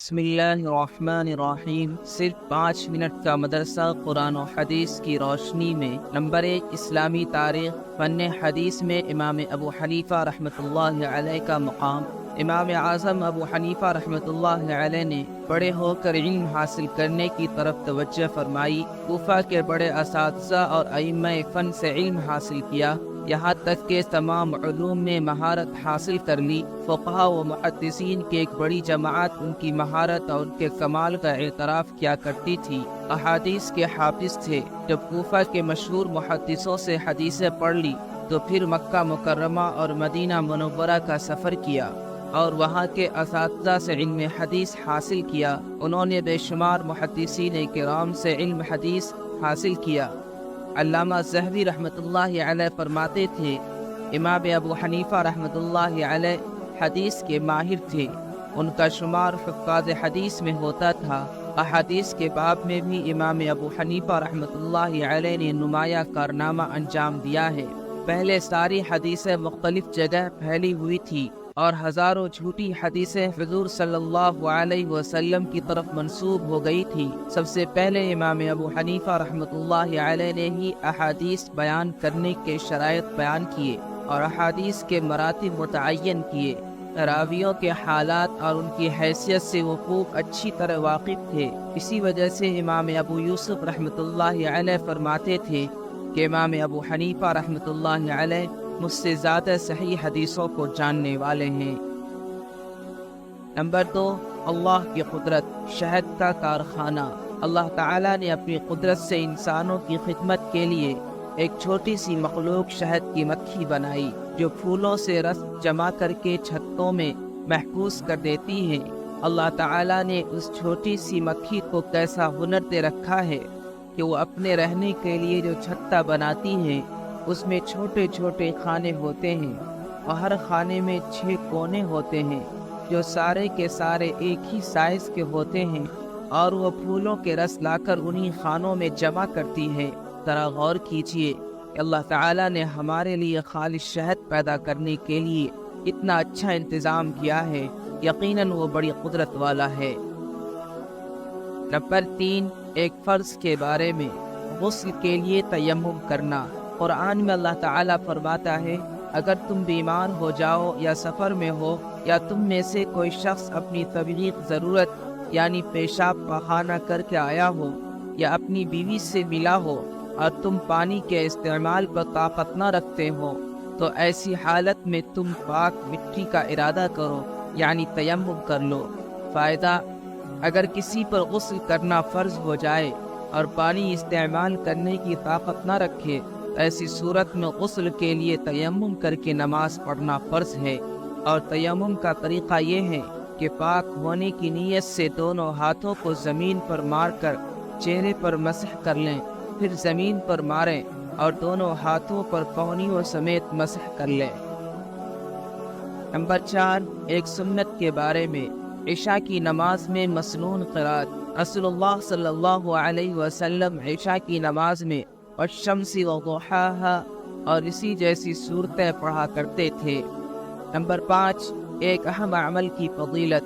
بسم اللہ الرحمن الرحیم۔ صرف 5 منٹ کا مدرسہ قرآن و حدیث کی روشنی میں۔ نمبر 1، اسلامی تاریخ۔ فن حدیث میں امام ابو حنیفہ رحمۃ اللہ علیہ کا مقام۔ امام اعظم ابو حنیفہ رحمۃ اللہ علیہ نے بڑے ہو کر علم حاصل کرنے کی طرف توجہ فرمائی۔ کوفہ کے بڑے اساتذہ اور ائمہ فن سے علم حاصل کیا، یہاں تک کہ تمام علوم میں مہارت حاصل کر لی۔ فقہاء و محدثین کی ایک بڑی جماعت ان کی مہارت اور ان کے کمال کا اعتراف کیا کرتی تھی۔ احادیث کے حافظ تھے۔ جب کوفہ کے مشہور محدثوں سے حدیثیں پڑھ لی تو پھر مکہ مکرمہ اور مدینہ منورہ کا سفر کیا اور وہاں کے اساتذہ سے علم حدیث حاصل کیا۔ انہوں نے بے شمار محدثین کرام سے علم حدیث حاصل کیا۔ علامہ ذہبی رحمۃ اللہ علیہ فرماتے تھے، امام ابو حنیفہ رحمۃ اللہ علیہ حدیث کے ماہر تھے۔ ان کا شمار حفاظ حدیث میں ہوتا تھا۔ احادیث کے باب میں بھی امام ابو حنیفہ رحمۃ اللہ علیہ نے نمایاں کارنامہ انجام دیا ہے۔ پہلے ساری حدیثیں مختلف جگہ پھیلی ہوئی تھی اور ہزاروں جھوٹی حدیثیں حضور صلی اللہ علیہ وسلم کی طرف منسوب ہو گئی تھی۔ سب سے پہلے امام ابو حنیفہ رحمۃ اللہ علیہ نے ہی احادیث بیان کرنے کے شرائط بیان کیے اور احادیث کے مراتب متعین کیے۔ راویوں کے حالات اور ان کی حیثیت سے وہ خوب اچھی طرح واقف تھے۔ اسی وجہ سے امام ابو یوسف رحمۃ اللہ علیہ فرماتے تھے کہ امام ابو حنیفہ رحمۃ اللہ علیہ مجھ سے زیادہ صحیح حدیثوں کو جاننے والے ہیں۔ نمبر 2، اللہ کی قدرت۔ شہد کا کارخانہ۔ اللہ تعالیٰ نے اپنی قدرت سے انسانوں کی خدمت کے لیے ایک چھوٹی سی مخلوق شہد کی مکھی بنائی، جو پھولوں سے رس جمع کر کے چھتوں میں محفوظ کر دیتی ہے۔ اللہ تعالیٰ نے اس چھوٹی سی مکھی کو کیسا ہنر دے رکھا ہے کہ وہ اپنے رہنے کے لیے جو چھتا بناتی ہے، اس میں چھوٹے چھوٹے خانے ہوتے ہیں اور ہر خانے میں 6 کونے ہوتے ہیں جو سارے کے سارے ایک ہی سائز کے ہوتے ہیں، اور وہ پھولوں کے رس لا کر انہی خانوں میں جمع کرتی ہے۔ ذرا غور کیجئے کہ اللہ تعالیٰ نے ہمارے لیے خالص شہد پیدا کرنے کے لیے اتنا اچھا انتظام کیا ہے۔ یقیناً وہ بڑی قدرت والا ہے۔ نمبر 3، ایک فرض کے بارے میں۔ غسل کے لیے تیمم کرنا۔ قرآن میں اللہ تعالیٰ فرماتا ہے، اگر تم بیمار ہو جاؤ یا سفر میں ہو یا تم میں سے کوئی شخص اپنی طبیعی ضرورت یعنی پیشاب پخانہ کر کے آیا ہو یا اپنی بیوی سے ملا ہو اور تم پانی کے استعمال پر طاقت نہ رکھتے ہو تو ایسی حالت میں تم پاک مٹی کا ارادہ کرو یعنی تیمم کر لو۔ فائدہ: اگر کسی پر غسل کرنا فرض ہو جائے اور پانی استعمال کرنے کی طاقت نہ رکھے، ایسی صورت میں غسل کے لیے تیمم کر کے نماز پڑھنا فرض ہے۔ اور تیمم کا طریقہ یہ ہے کہ پاک ہونے کی نیت سے دونوں ہاتھوں کو زمین پر مار کر چہرے پر مسح کر لیں، پھر زمین پر ماریں اور دونوں ہاتھوں پر پونیوں سمیت مسح کر لیں۔ نمبر 4، ایک سنت کے بارے میں۔ عشاء کی نماز میں مسنون قرات۔ رسول اللہ صلی اللہ علیہ وسلم عشاء کی نماز میں والشمس وضحاها اور اسی جیسی صورتیں پڑھا کرتے تھے۔ نمبر 5، ایک اہم عمل کی فضیلت۔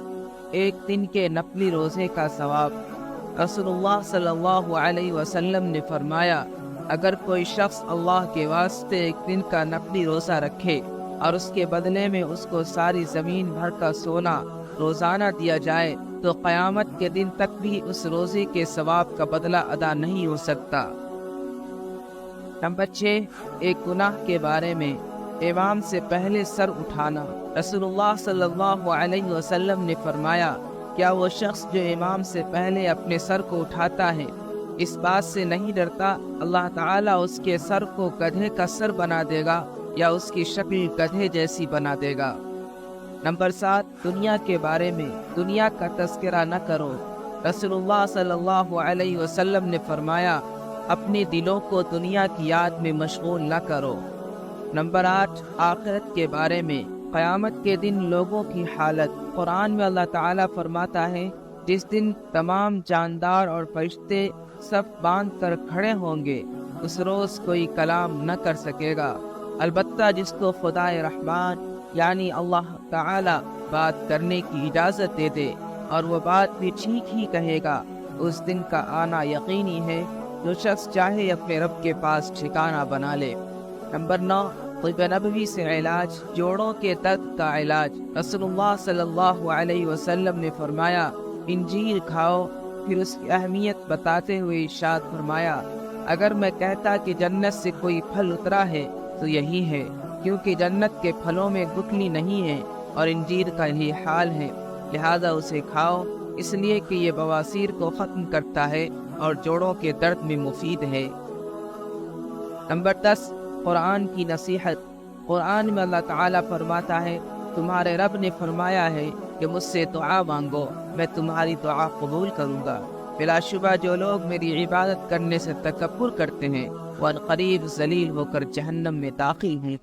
ایک دن کے نفلی روزے کا ثواب۔ رسول اللہ صلی اللہ علیہ وسلم نے فرمایا، اگر کوئی شخص اللہ کے واسطے ایک دن کا نفلی روزہ رکھے اور اس کے بدلے میں اس کو ساری زمین بھر کا سونا روزانہ دیا جائے تو قیامت کے دن تک بھی اس روزے کے ثواب کا بدلہ ادا نہیں ہو سکتا۔ نمبر 6، ایک گناہ کے بارے میں۔ امام سے پہلے سر اٹھانا۔ رسول اللہ صلی اللہ علیہ وسلم نے فرمایا، کیا وہ شخص جو امام سے پہلے اپنے سر کو اٹھاتا ہے اس بات سے نہیں ڈرتا اللہ تعالیٰ اس کے سر کو گدھے کا سر بنا دے گا یا اس کی شکل گدھے جیسی بنا دے گا۔ نمبر 7، دنیا کے بارے میں۔ دنیا کا تذکرہ نہ کرو۔ رسول اللہ صلی اللہ علیہ وسلم نے فرمایا، اپنے دلوں کو دنیا کی یاد میں مشغول نہ کرو۔ نمبر 8، آخرت کے بارے میں۔ قیامت کے دن لوگوں کی حالت۔ قرآن میں اللہ تعالیٰ فرماتا ہے، جس دن تمام جاندار اور فرشتے صف باندھ کر کھڑے ہوں گے، اس روز کوئی کلام نہ کر سکے گا، البتہ جس کو خدائے رحمان یعنی اللہ تعالیٰ بات کرنے کی اجازت دے دے اور وہ بات بھی ٹھیک ہی کہے گا۔ اس دن کا آنا یقینی ہے۔ جو شخص چاہے اپنے رب کے پاس ٹھکانہ بنا لے۔ نمبر 9، طب نبوی سے علاج، جوڑوں کے درد کا علاج۔ رسول اللہ صلی اللہ علیہ وسلم نے فرمایا، انجیر کھاؤ۔ پھر اس کی اہمیت بتاتے ہوئے ارشاد فرمایا، اگر میں کہتا کہ جنت سے کوئی پھل اترا ہے تو یہی ہے، کیونکہ جنت کے پھلوں میں گٹھلی نہیں ہے اور انجیر کا یہی حال ہے، لہذا اسے کھاؤ، اس لیے کہ یہ بواسیر کو ختم کرتا ہے اور جوڑوں کے درد میں مفید ہے۔ نمبر 10، قرآن کی نصیحت۔ قرآن میں اللہ تعالیٰ فرماتا ہے، تمہارے رب نے فرمایا ہے کہ مجھ سے دعا مانگو، میں تمہاری دعا قبول کروں گا۔ بلا شبہ جو لوگ میری عبادت کرنے سے تکبر کرتے ہیں وہ عنقریب ذلیل ہو کر جہنم میں داخل ہوں گے۔